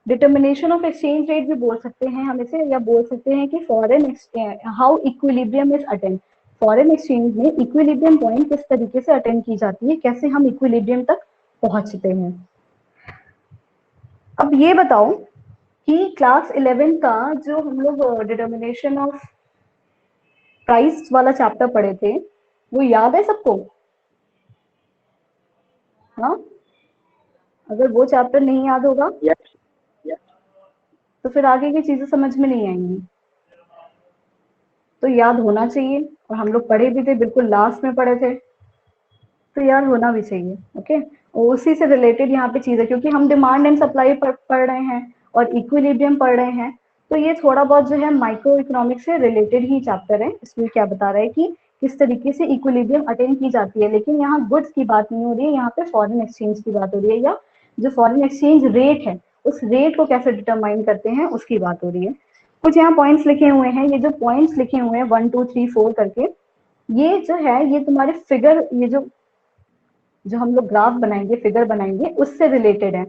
Determination of exchange rate भी बोल सकते हैं हम इसे, या बोल सकते हैं कि foreign how equilibrium is attend. Foreign exchange में इक्विलिब्रियम पॉइंट किस तरीके से अटेंड की जाती है, कैसे हम इक्विलिब्रियम तक पहुंचते हैं। अब ये बताओ कि क्लास 11 का जो हम लोग डिटर्मिनेशन ऑफ प्राइस वाला चैप्टर पढ़े थे, वो याद है सबको? हाँ, अगर वो चैप्टर नहीं याद होगा तो फिर आगे की चीजें समझ में नहीं आएंगी। तो याद होना चाहिए, और हम लोग पढ़े भी थे, बिल्कुल लास्ट में पढ़े थे, तो याद होना भी चाहिए। ओके, और उसी से रिलेटेड यहाँ पे चीज है, क्योंकि हम डिमांड एंड सप्लाई पढ़ रहे हैं और इक्विलिब्रियम पढ़ रहे हैं, तो ये थोड़ा बहुत जो है माइक्रो इकोनॉमिक्स से रिलेटेड ही चैप्टर है। इसमें क्या बता रहा है कि किस तरीके से इक्विलिब्रियम अटेंड की जाती है, लेकिन यहाँ गुड्स की बात नहीं हो रही है, यहाँ पे फॉरेन एक्सचेंज की बात हो रही है, या जो फॉरेन एक्सचेंज रेट है उस रेट को कैसे डिटरमाइन करते हैं उसकी बात हो रही है। कुछ यहाँ पॉइंट्स लिखे हुए हैं, ये जो पॉइंट्स लिखे हुए हैं 1 2 3 4 करके, ये जो है ये तुम्हारे फिगर, ये जो हम लोग ग्राफ बनाएंगे, फिगर बनाएंगे, उससे रिलेटेड है।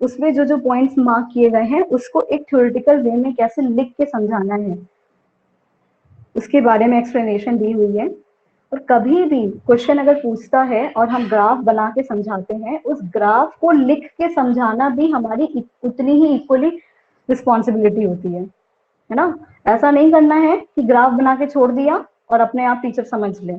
उसमें जो जो पॉइंट्स मार्क किए गए हैं उसको एक थ्योरेटिकल वे में कैसे लिख के समझाना है उसके बारे में एक्सप्लेनेशन दी हुई है। और कभी भी क्वेश्चन अगर पूछता है और हम ग्राफ बना के समझाते हैं, उस ग्राफ को लिख के समझाना भी हमारी उतनी ही इक्वली रिस्पॉन्सिबिलिटी होती है ना। ऐसा नहीं करना है कि ग्राफ बना के छोड़ दिया और अपने आप टीचर समझ ले।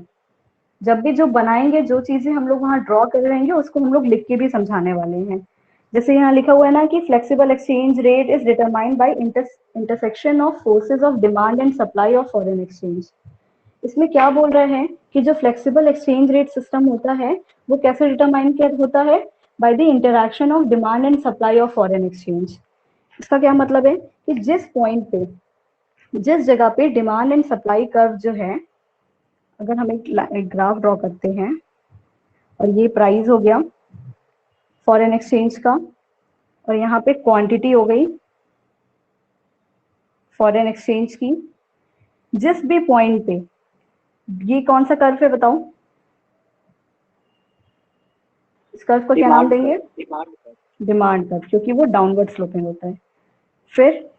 जब भी जो बनाएंगे, जो चीजें हम लोग वहां ड्रॉ कर रहेंगे, उसको हम लोग लिख के भी समझाने वाले हैं। जैसे यहाँ लिखा हुआ है ना कि flexible exchange rate is determined by intersection of forces of demand and supply of foreign exchange. इसमें क्या बोल रहे हैं कि जो फ्लेक्सिबल एक्सचेंज रेट सिस्टम होता है वो कैसे डिटरमाइन होता है, by the interaction of demand and supply of foreign exchange. इसका क्या मतलब है कि जिस पॉइंट पे, जिस जगह पे डिमांड एंड सप्लाई कर्व जो है, अगर हम एक ग्राफ ड्रॉ करते हैं और ये प्राइस हो गया फॉरेन एक्सचेंज का, और यहाँ पे क्वांटिटी हो गई फॉरेन एक्सचेंज की, जिस भी पॉइंट पे, ये कौन सा कर्व है बताओ, इस कर्व को क्या नाम देंगे? डिमांड कर्व, क्योंकि वो डाउनवर्ड स्लोपिंग होता है। फिर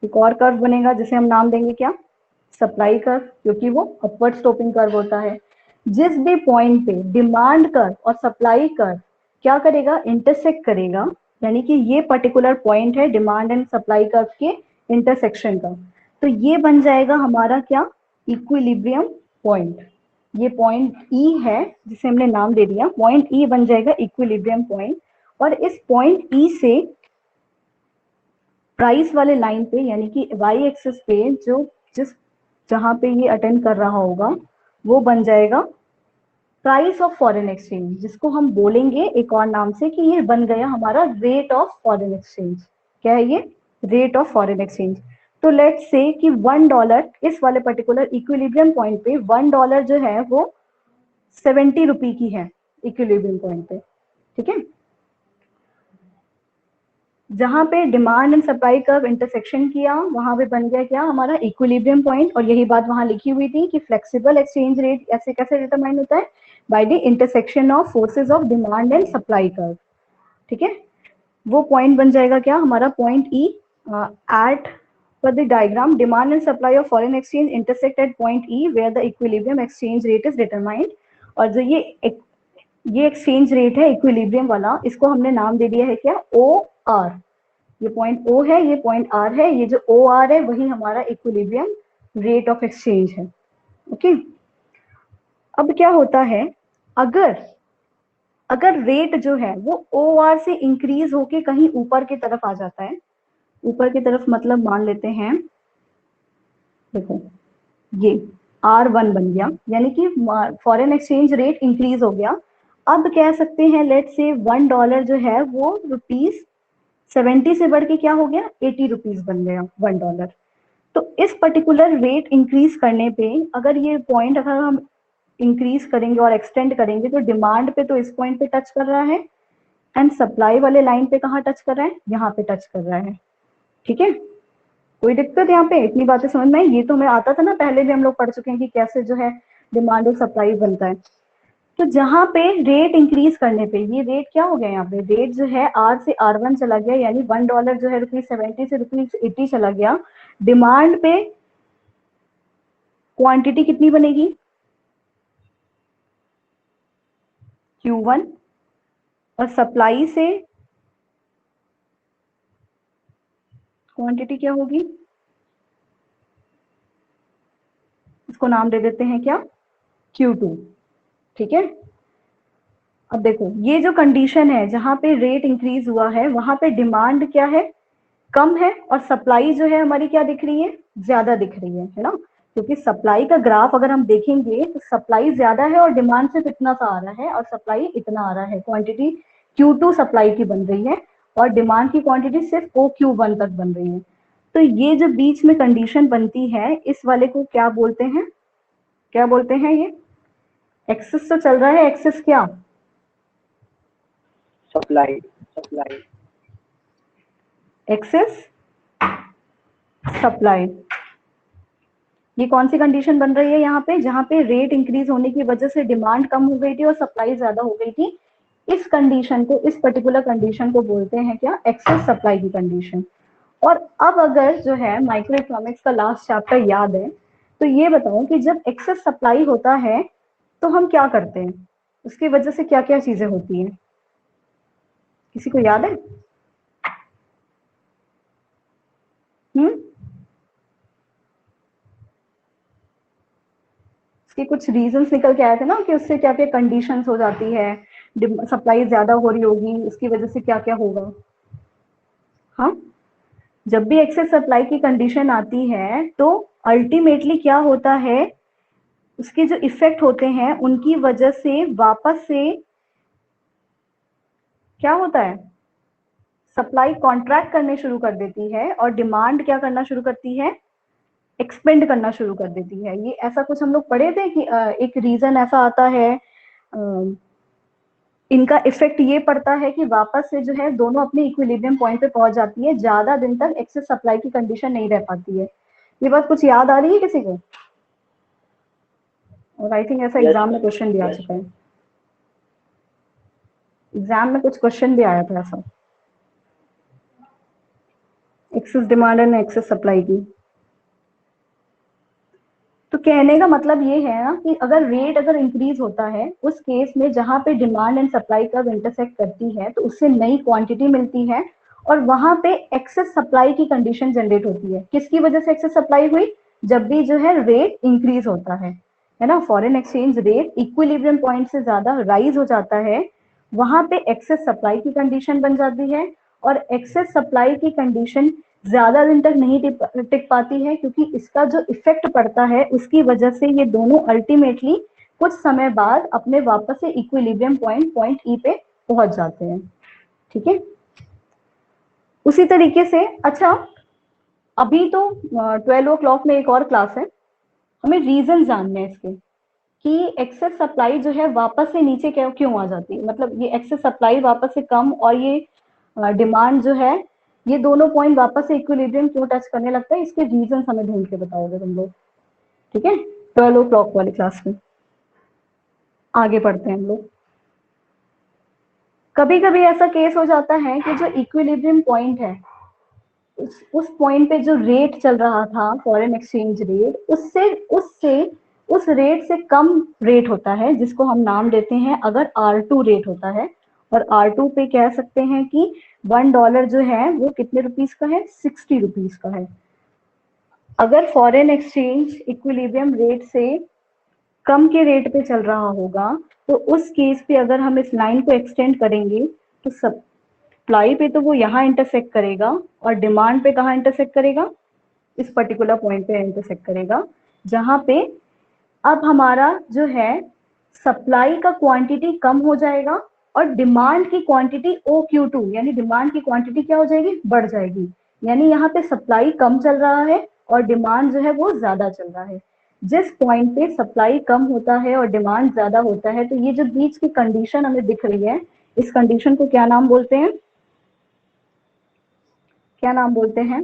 एक और कर्व बनेगा जिसे हम नाम देंगे क्या? सप्लाई कर्व, क्योंकि वो अपवर्ड स्लोपिंग कर्व होता है। जिस भी पॉइंट पे डिमांड कर्व और सप्लाई कर्व क्या करेगा? इंटरसेक्ट करेगा, यानी कि ये पर्टिकुलर पॉइंट है डिमांड एंड सप्लाई कर्व के इंटरसेक्शन का, तो ये बन जाएगा हमारा क्या? Equilibrium point. ये पॉइंट ई है जिसे हमने नाम दे दिया, पॉइंट ई बन जाएगा इक्विलिब्रियम पॉइंट। और इस पॉइंट ई से प्राइस वाले लाइन पे, यानी कि वाई एक्सिस पे, जो जिस जहां पे ये अटेंड कर रहा होगा, वो बन जाएगा प्राइस ऑफ फॉरेन एक्सचेंज, जिसको हम बोलेंगे एक और नाम से कि ये बन गया हमारा रेट ऑफ फॉरेन एक्सचेंज। क्या है ये? Rate of foreign exchange. तो लेट्स से कि $1 इस वाले पर्टिकुलर इक्विलिब्रियम पॉइंट पे $1 जो है वो 70 रुपी की है इक्विलिब्रियम पॉइंट पे, ठीक है। जहां पे demand and supply curve intersection किया, वहां पे बन गया क्या? हमारा इक्विलिब्रियम पॉइंट। और यही बात वहां लिखी हुई थी कि फ्लेक्सिबल एक्सचेंज रेट ऐसे कैसे डिटरमाइन होता है? By the intersection of forces of demand and supply curve, ठीक है। वो पॉइंट बन जाएगा क्या? हमारा point E. At for the diagram, demand and supply of foreign exchange intersect at point E where the equilibrium exchange rate is determined। और जो ये एक्सचेंज रेट है इक्विलिब्रियम वाला, इसको हमने नाम दे दिया है क्या? O R. ये पॉइंट ओ है, ये पॉइंट आर है, ये जो ओ आर है वही हमारा इक्विलिब्रियम रेट ऑफ एक्सचेंज है। ओके, अब क्या होता है, अगर अगर रेट जो है वो ओ आर से इंक्रीज होके कहीं ऊपर की तरफ आ जाता है, ऊपर की तरफ मतलब मान लेते हैं, देखो ये R1 बन गया, यानी कि फॉरेन एक्सचेंज रेट इंक्रीज हो गया। अब कह सकते हैं लेट से $1 जो है वो ₹70 से बढ़ के क्या हो गया? 80 रुपीज बन गया $1। तो इस पर्टिकुलर रेट इंक्रीज करने पे, अगर ये पॉइंट अगर हम इंक्रीज करेंगे और एक्सटेंड करेंगे, तो डिमांड पे तो इस पॉइंट पे टच कर रहा है, एंड सप्लाई वाले लाइन पे कहाँ टच कर रहा है? यहाँ पे टच कर रहा है, ठीक है। कोई दिक्कत यहाँ पे? इतनी बातें समझ में आई? ये तो हमें आता था ना, पहले भी हम लोग पढ़ चुके हैं कि कैसे जो है डिमांड और सप्लाई बनता है। तो जहां पे रेट इंक्रीज करने पे, ये रेट क्या हो गया यहाँ पे, रेट जो है R से R1 चला गया, यानी $1 जो है ₹70 से ₹80 चला गया। डिमांड पे क्वांटिटी कितनी बनेगी, Q1, और सप्लाई से क्वांटिटी क्या होगी, इसको नाम दे देते हैं क्या, Q2। ठीक है, अब देखो ये जो कंडीशन है जहां पे रेट इंक्रीज हुआ है, वहां पे डिमांड क्या है, कम है, और सप्लाई जो है हमारी क्या दिख रही है, ज्यादा दिख रही है ना। क्योंकि सप्लाई का ग्राफ अगर हम देखेंगे तो सप्लाई ज्यादा है और डिमांड सिर्फ इतना सा आ रहा है, और सप्लाई इतना आ रहा है, क्वांटिटी Q2 सप्लाई की बन रही है और डिमांड की क्वांटिटी सिर्फ OQ1 तक बन रही है। तो ये जो बीच में कंडीशन बनती है, इस वाले को क्या बोलते हैं, क्या बोलते हैं, ये एक्सेस तो चल रहा है, एक्सेस क्या, सप्लाई, एक्सेस सप्लाई। ये कौन सी कंडीशन बन रही है यहाँ पे, जहां पे रेट इंक्रीज होने की वजह से डिमांड कम हो गई थी और सप्लाई ज्यादा हो गई थी। इस कंडीशन को, इस पर्टिकुलर कंडीशन को बोलते हैं क्या, एक्सेस सप्लाई की कंडीशन। और अब अगर जो है माइक्रो इकोनॉमिक्स का लास्ट चैप्टर याद है, तो ये बताओ कि जब एक्सेस सप्लाई होता है तो हम क्या करते हैं, उसकी वजह से क्या क्या चीजें होती हैं, किसी को याद है? हम्म, इसके कुछ रीजंस निकल के आए थे ना कि उससे क्या क्या कंडीशंस हो जाती है, सप्लाई ज्यादा हो रही होगी, उसकी वजह से क्या क्या होगा। हाँ, जब भी एक्सेस सप्लाई की कंडीशन आती है तो अल्टीमेटली क्या होता है, उसके जो इफेक्ट होते हैं उनकी वजह से वापस से क्या होता है, सप्लाई कॉन्ट्रैक्ट करने शुरू कर देती है और डिमांड क्या करना शुरू करती है, एक्सपेंड करना शुरू कर देती है। ये ऐसा कुछ हम लोग पढ़े थे कि एक रीजन ऐसा आता है, इनका इफेक्ट ये पड़ता है कि वापस से जो है दोनों अपने इक्विलिब्रियम पॉइंट पे पहुंच जाती है, ज्यादा दिन तक एक्सेस सप्लाई की कंडीशन नहीं रह पाती है। ये बात कुछ याद आ रही है किसी को? और आई थिंक ऐसा एग्जाम में क्वेश्चन भी आ चुका है, एग्जाम में कुछ क्वेश्चन भी आया था ऐसा, excess demand and excess supply की। तो कहने का मतलब ये है ना कि अगर रेट अगर इंक्रीज होता है, उस केस में जहां पे डिमांड एंड सप्लाई कब इंटरसेक्ट करती है तो उससे नई क्वांटिटी मिलती है और वहां पे एक्सेस सप्लाई की कंडीशन जनरेट होती है। किसकी वजह से एक्सेस सप्लाई हुई, जब भी जो है रेट इंक्रीज होता है ना, foreign exchange rate equilibrium point से ज्यादा राइज हो जाता है, वहां पे एक्सेस सप्लाई की कंडीशन बन जाती है। और एक्सेस सप्लाई की कंडीशन ज्यादा दिन तक नहीं टिक पाती है, क्योंकि इसका जो इफेक्ट पड़ता है उसकी वजह से ये दोनों अल्टीमेटली कुछ समय बाद अपने वापस से इक्विलिब्रियम पॉइंट ई पे पहुंच जाते हैं। ठीक है, उसी तरीके से अच्छा, अभी तो 12 o'clock में एक और क्लास है, हमें रीजन जानने हैं इसके कि एक्सेस सप्लाई जो है वापस से नीचे क्यों क्यों आ जाती है, मतलब ये एक्सेस सप्लाई वापस से कम और ये डिमांड जो है, ये दोनों पॉइंट वापस से इक्विलिब्रियम क्यों टच करने लगता है, इसके रीजन हमें ढूंढ के बताओगे तुम लोग। ठीक है, 12 o'clock वाली क्लास में आगे पढ़ते हैं हम लोग। कभी कभी ऐसा केस हो जाता है कि जो इक्विलिब्रियम पॉइंट है, उस पॉइंट पे जो रेट चल रहा था फॉरेन एक्सचेंज रेट, उससे उससे उस रेट से कम रेट होता है, जिसको हम नाम देते हैं अगर R2 रेट होता है, और R2 पे कह सकते हैं कि $1 जो है वो कितने रुपीस का है, 60 रुपीस का है। अगर फॉरेन एक्सचेंज इक्विलिब्रियम रेट से कम के रेट पे चल रहा होगा, तो उस केस पे अगर हम इस लाइन को एक्सटेंड करेंगे तो सप्लाई पे तो वो यहाँ इंटरसेक्ट करेगा और डिमांड पे कहाँ इंटरसेक्ट करेगा, इस पर्टिकुलर पॉइंट पे इंटरसेक्ट करेगा, जहां पे अब हमारा जो है सप्लाई का क्वांटिटी कम हो जाएगा और डिमांड की क्वांटिटी OQ2 यानी डिमांड की क्वांटिटी क्या हो जाएगी, बढ़ जाएगी। यानी यहाँ पे सप्लाई कम चल रहा है और डिमांड जो है वो ज्यादा चल रहा है। जिस पॉइंट पे सप्लाई कम होता है और डिमांड ज्यादा होता है, तो ये जो बीच की कंडीशन हमें दिख रही है, इस कंडीशन को क्या नाम बोलते हैं, क्या नाम बोलते हैं,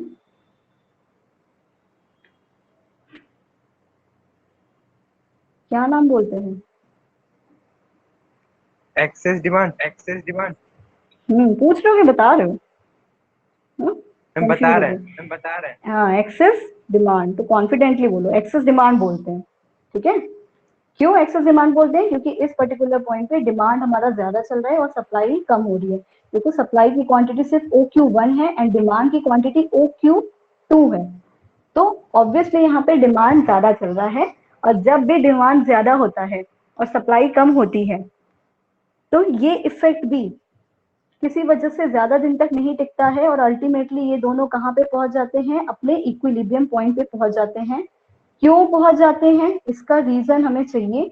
क्या नाम बोलते हैं? Excess demand, excess demand. पूछ रहे हो कि बता रहे हो? हम कंफ्यूज बता हो रहे गए। हैं, हम बता रहे हैं। हाँ, एक्सेस डिमांड, तो कॉन्फिडेंटली बोलो, एक्सेस डिमांड बोलते हैं। ठीक है, क्यों एक्सेस डिमांड बोलते हैं? क्योंकि इस पर्टिकुलर पॉइंट पे डिमांड हमारा ज्यादा चल रहा है और सप्लाई कम हो रही है। देखो सप्लाई की क्वांटिटी सिर्फ OQ1 है एंड डिमांड की क्वांटिटी OQ2 है, तो ऑब्वियसली यहाँ पे डिमांड ज्यादा चल रहा है। और जब भी डिमांड ज्यादा होता है और सप्लाई कम होती है, तो ये इफेक्ट भी किसी वजह से ज्यादा दिन तक नहीं टिकता है और अल्टीमेटली ये दोनों कहाँ पे पहुंच जाते हैं? अपने इक्विलिब्रियम पॉइंट पे पहुंच जाते हैं। क्यों पहुंच जाते हैं, इसका रीजन हमें चाहिए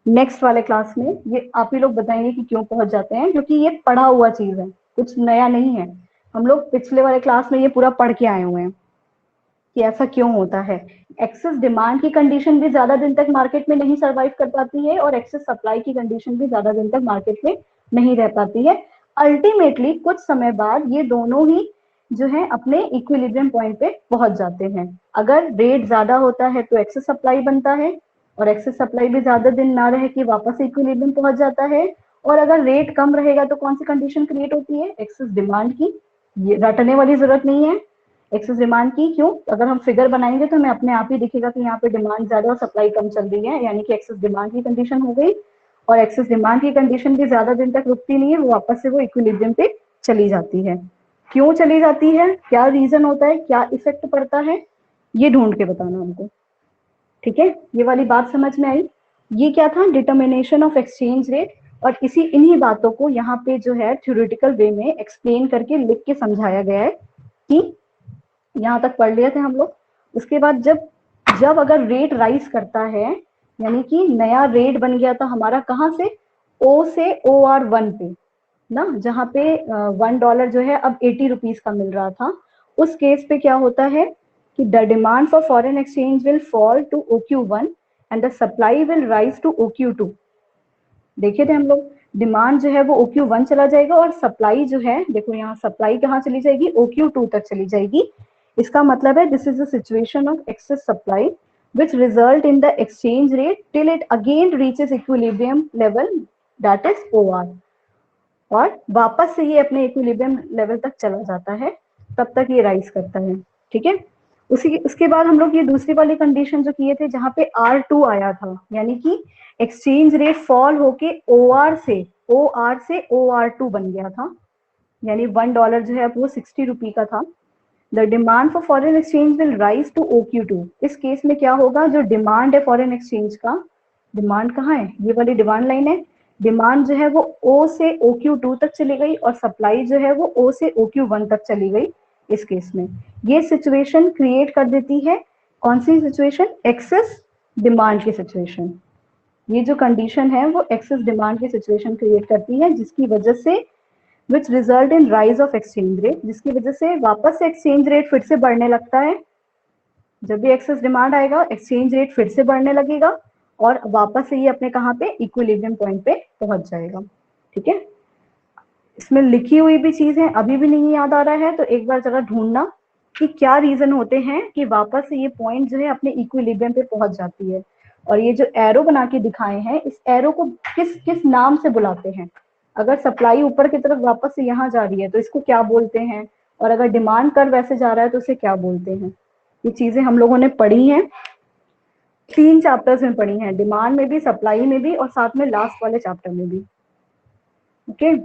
नेक्स्ट वाले क्लास में। ये आप ही लोग बताएंगे कि क्यों पहुंच जाते हैं, क्योंकि ये पढ़ा हुआ चीज है, कुछ नया नहीं है। हम लोग पिछले वाले क्लास में ये पूरा पढ़ के आए हुए हैं कि ऐसा क्यों होता है। एक्सेस डिमांड की कंडीशन भी ज्यादा दिन तक मार्केट में नहीं सर्वाइव कर पाती है और एक्सेस सप्लाई की कंडीशन भी ज्यादा दिन तक मार्केट में नहीं रह पाती है। अल्टीमेटली कुछ समय बाद ये दोनों ही जो है अपने इक्विलिब्रियम पॉइंट पे पहुंच जाते हैं। अगर रेट ज्यादा होता है तो एक्सेस सप्लाई बनता है, और एक्सेस सप्लाई भी ज्यादा दिन ना रह के वापस इक्विलिब्रियम पहुंच जाता है। और अगर रेट कम रहेगा तो कौन सी कंडीशन क्रिएट होती है? एक्सेस डिमांड की। ये रटने वाली जरूरत नहीं है एक्सेस डिमांड की। क्यों? अगर हम फिगर बनाएंगे तो हमें अपने आप ही दिखेगा कि यहाँ पे डिमांड ज्यादा और सप्लाई कम चल रही है, यानी कि एक्सेस डिमांड की कंडीशन हो गई। और एक्सेस डिमांड की कंडीशन भी ज्यादा दिन तक रुकती नहीं है, वो वापस से वो इक्विलिब्रियम पे चली जाती है। क्यों चली जाती है, क्या रीजन होता है, क्या इफेक्ट पड़ता है, ये ढूंढ के बताना हमको। ठीक है, ये वाली बात समझ में आई? ये क्या था? Determination of exchange rate. और इसी इन्हीं बातों को यहाँ पे जो है थ्योरेटिकल वे में एक्सप्लेन करके लिख के समझाया गया है कि यहाँ तक पढ़ लिए थे हम लोग। उसके बाद जब जब अगर रेट राइज करता है, यानी कि नया रेट बन गया था हमारा, कहाँ से? O से OR1 पे ना, जहाँ पे $1 जो है अब 80 रुपीज का मिल रहा था। उस केस पे क्या होता है कि the demand for foreign exchange will fall to OQ1 and the supply will rise to OQ2। देखे थे हम लोग, डिमांड जो है वो OQ1 चला जाएगा और सप्लाई जो है, देखो यहाँ सप्लाई कहाँ चली जाएगी? OQ2 तक चली जाएगी। इसका मतलब है this is a situation of excess supply which result in the exchange rate till it again reaches equilibrium level, that is OR। और वापस से ये अपने इक्विलिब्रियम लेवल तक चला जाता है, तब तक ये राइज करता है। ठीक है, उसी उसके बाद हम लोग ये दूसरी वाली कंडीशन जो किए थे जहाँ पे R2 आया था, यानी कि एक्सचेंज रेट फॉल होके OR से OR2 बन गया था, यानी $1 जो है वो 60 रुपी का था। The demand for foreign exchange will rise to OQ2। इस केस में क्या होगा, जो डिमांड है फॉरेन एक्सचेंज का, डिमांड कहाँ है? ये वाली डिमांड लाइन है। डिमांड जो है वो O से OQ2 तक चली गई और सप्लाई जो है वो O से OQ1 तक चली गई। इस केस में ये सिचुएशन क्रिएट कर देती है, कौन सी सिचुएशन? एक्सेस डिमांड की सिचुएशन। ये जो कंडीशन है वो एक्सेस डिमांड की सिचुएशन क्रिएट करती है, जिसकी वजह से which result in rise of exchange rate, जिसकी वजह से वापस से एक्सचेंज रेट फिर से बढ़ने लगता है। जब भी एक्सेस डिमांड आएगा एक्सचेंज रेट फिर से बढ़ने लगेगा और वापस से ये अपने कहाँ पे? इक्विलिब्रियम पॉइंट पे पहुंच जाएगा। ठीक है, इसमें लिखी हुई भी चीज है, अभी भी नहीं याद आ रहा है तो एक बार जरा ढूंढना कि क्या रीजन होते हैं कि वापस से ये पॉइंट जो है अपने इक्विलिब्रियम पे पहुंच जाती है। और ये जो एरो बना के दिखाए हैं, इस एरो को किस किस नाम से बुलाते हैं? अगर सप्लाई ऊपर की तरफ वापस से यहाँ जा रही है तो इसको क्या बोलते हैं, और अगर डिमांड कर वैसे जा रहा है तो उसे क्या बोलते हैं? ये चीजें हम लोगों ने पढ़ी हैं, 3 चैप्टर्स में पढ़ी हैं, डिमांड में भी, सप्लाई में भी, और साथ में लास्ट वाले चैप्टर में भी। ओके